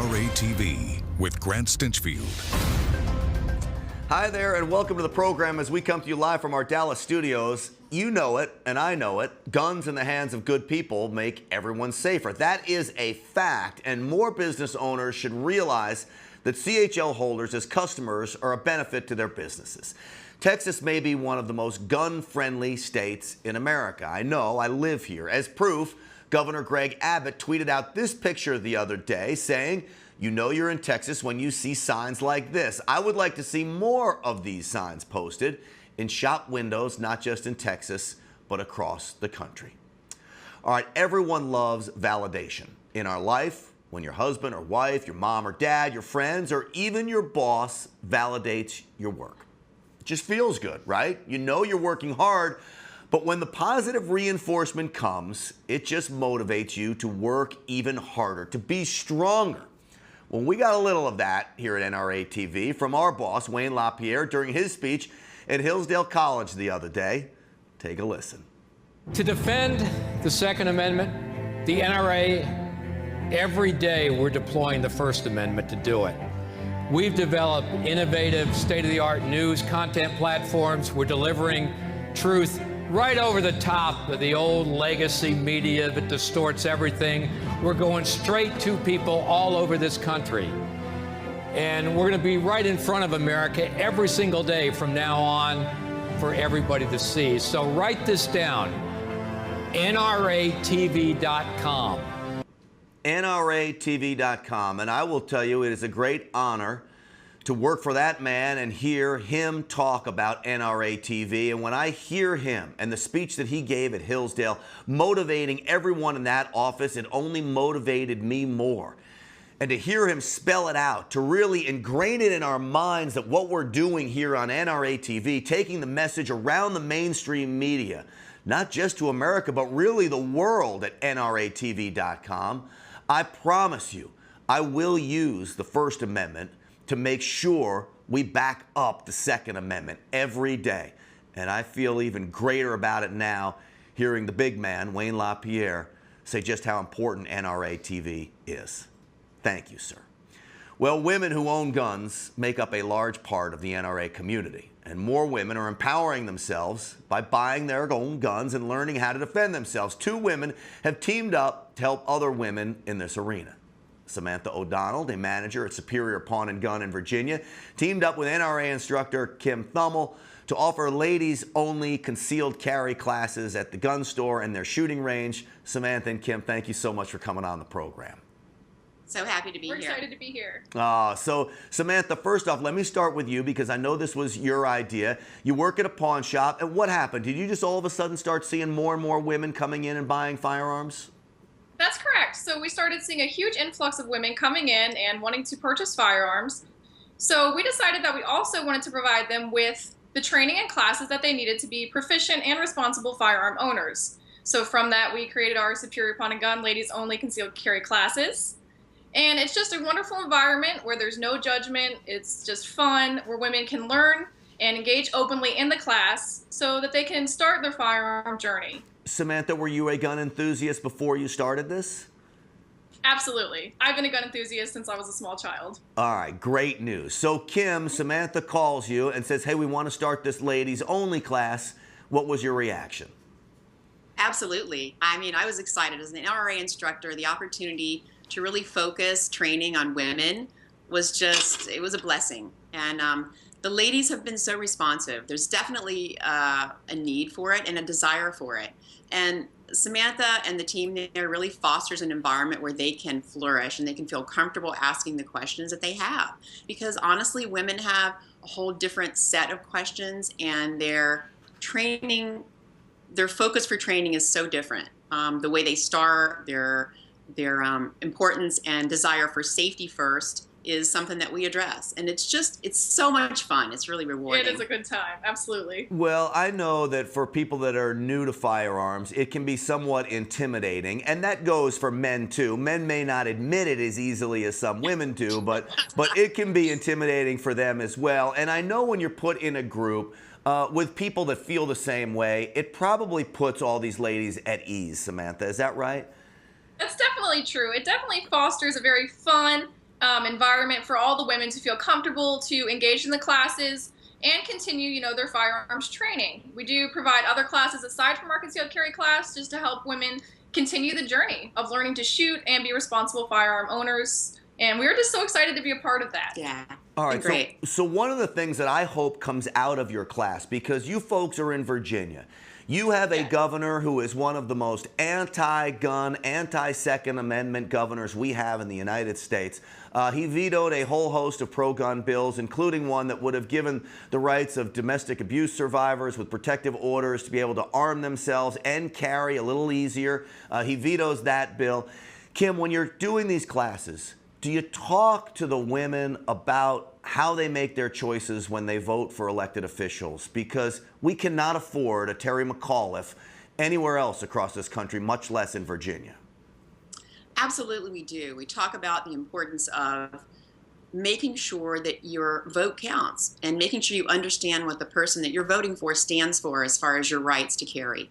NRA TV with Grant Stinchfield. Hi there, and welcome to the program as we come to you live from our Dallas studios. You know it, and I know it. Guns in the hands of good people make everyone safer. That is a fact, and more business owners should realize that CHL holders as customers are a benefit to their businesses. Texas may be one of the most gun-friendly states in America. I know, I live here. As proof, Governor Greg Abbott tweeted out this picture the other day saying, "You know you're in Texas when you see signs like this." I would like to see more of these signs posted in shop windows, not just in Texas, but across the country. All right, everyone loves validation in our life. When your husband or wife, your mom or dad, your friends, or even your boss validates your work. It just feels good, right? You know you're working hard, but when the positive reinforcement comes, it just motivates you to work even harder, to be stronger. Well, we got a little of that here at NRA TV from our boss, Wayne LaPierre, during his speech at Hillsdale College the other day. Take a listen. To defend the Second Amendment, the NRA, every day we're deploying the First Amendment to do it. We've developed innovative, state-of-the-art news content platforms. We're delivering truth right over the top of the old legacy media that distorts everything. We're going straight to people all over this country. And we're going to be right in front of America every single day from now on for everybody to see. So write this down, NRATV.com. NRATV.com. And I will tell you, it is a great honor to work for that man and hear him talk about NRA TV. And when I hear him and the speech that he gave at Hillsdale, motivating everyone in that office, it only motivated me more. And to hear him spell it out, to really ingrain it in our minds that what we're doing here on NRA TV, taking the message around the mainstream media, not just to America, but really the world at NRATV.com, I promise you, I will use the First Amendment to make sure we back up the Second Amendment every day. And I feel even greater about it now, hearing the big man, Wayne LaPierre, say just how important NRA TV is. Thank you, sir. Well, women who own guns make up a large part of the NRA community, and more women are empowering themselves by buying their own guns and learning how to defend themselves. 2 women have teamed up to help other women in this arena. Samantha O'Donnell, a manager at Superior Pawn and Gun in Virginia, teamed up with NRA instructor Kim Thumel to offer ladies-only concealed carry classes at the gun store and their shooting range. Samantha and Kim, thank you so much for coming on the program. So happy to be here. We're excited to be here. So Samantha, first off, let me start with you because I know this was your idea. You work at a pawn shop, and what happened? Did you just all of a sudden start seeing more and more women coming in and buying firearms? That's correct. So we started seeing a huge influx of women coming in and wanting to purchase firearms. So we decided that we also wanted to provide them with the training and classes that they needed to be proficient and responsible firearm owners. So from that, we created our Superior Pawn and Gun Ladies Only Concealed Carry classes. And it's just a wonderful environment where there's no judgment. It's just fun, where women can learn and engage openly in the class so that they can start their firearm journey. Samantha, were you a gun enthusiast before you started this? Absolutely. I've been a gun enthusiast since I was a small child. All right, great news. So Kim, Samantha calls you and says, hey, we want to start this ladies only class. What was your reaction? Absolutely. I mean, I was excited as an NRA instructor. The opportunity to really focus training on women was just, it was a blessing. And the ladies have been so responsive. There's definitely a need for it and a desire for it. And Samantha and the team there really fosters an environment where they can flourish and they can feel comfortable asking the questions that they have. Because honestly, women have a whole different set of questions, and their training, their focus for training is so different. The way they start, their importance and desire for safety first is something that we address. And it's so much fun. It's really rewarding. It is a good time, absolutely. Well, I know that for people that are new to firearms, it can be somewhat intimidating, and that goes for men too. Men may not admit it as easily as some women do, but it can be intimidating for them as well. And I know when you're put in a group with people that feel the same way, it probably puts all these ladies at ease, Samantha. Is that right? That's definitely true. It definitely fosters a very fun environment for all the women to feel comfortable to engage in the classes and continue, their firearms training. We do provide other classes aside from our concealed carry class just to help women continue the journey of learning to shoot and be responsible firearm owners. And we're just so excited to be a part of that. Yeah. All right, Great. so one of the things that I hope comes out of your class, because you folks are in Virginia, you have a governor who is one of the most anti-gun, anti-Second Amendment governors we have in the United States. He vetoed a whole host of pro-gun bills, including one that would have given the rights of domestic abuse survivors with protective orders to be able to arm themselves and carry a little easier. He vetoes that bill. Kim, when you're doing these classes, do you talk to the women about how they make their choices when they vote for elected officials? Because we cannot afford a Terry McAuliffe anywhere else across this country, much less in Virginia. Absolutely, we do. We talk about the importance of making sure that your vote counts and making sure you understand what the person that you're voting for stands for as far as your rights to carry.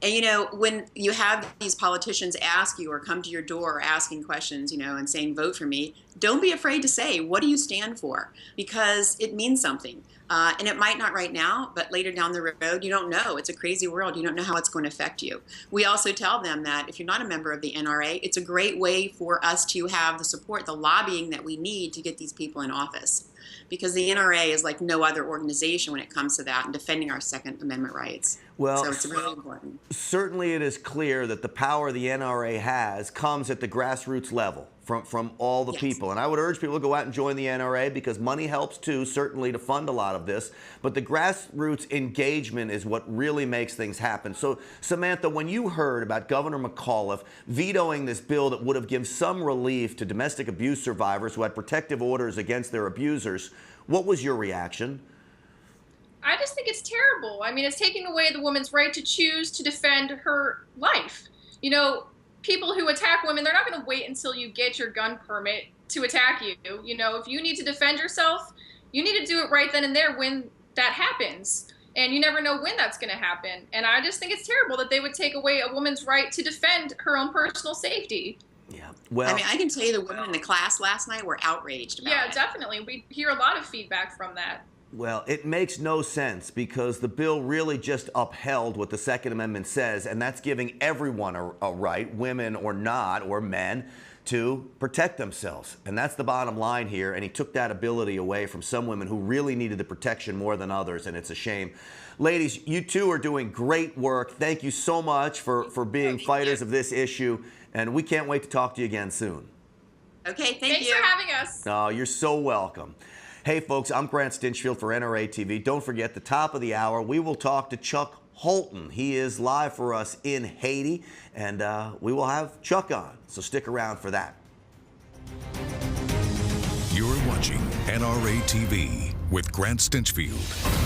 And, when you have these politicians ask you or come to your door asking questions, and saying, vote for me, don't be afraid to say, what do you stand for? Because it means something. And it might not right now, but later down the road, you don't know. It's a crazy world. You don't know how it's going to affect you. We also tell them that if you're not a member of the NRA, it's a great way for us to have the support, the lobbying that we need to get these people in office. Because the NRA is like no other organization when it comes to that and defending our Second Amendment rights. Well, so it's really important. Certainly it is clear that the power the NRA has comes at the grassroots level from all the people. And I would urge people to go out and join the NRA because money helps too, certainly to fund a lot of this. But the grassroots engagement is what really makes things happen. So, Samantha, when you heard about Governor McAuliffe vetoing this bill that would have given some relief to domestic abuse survivors who had protective orders against their abusers, what was your reaction? I just think it's terrible. I mean, it's taking away the woman's right to choose to defend her life. People who attack women, they're not going to wait until you get your gun permit to attack you. If you need to defend yourself, you need to do it right then and there when that happens. And you never know when that's going to happen. And I just think it's terrible that they would take away a woman's right to defend her own personal safety. Yeah. Well, I can tell you the women in the class last night were outraged about it. Yeah, definitely. We hear a lot of feedback from that. Well, it makes no sense because the bill really just upheld what the Second Amendment says, and that's giving everyone a right, women or not, or men, to protect themselves. And that's the bottom line here, and he took that ability away from some women who really needed the protection more than others, and it's a shame. Ladies, you two are doing great work. Thank you so much for being fighters of this issue, and we can't wait to talk to you again soon. Okay, Thanks for having us. Oh, you're so welcome. Hey, folks, I'm Grant Stinchfield for NRA TV. Don't forget, the top of the hour, we will talk to Chuck Holton. He is live for us in Haiti, and we will have Chuck on, so stick around for that. You're watching NRA TV with Grant Stinchfield.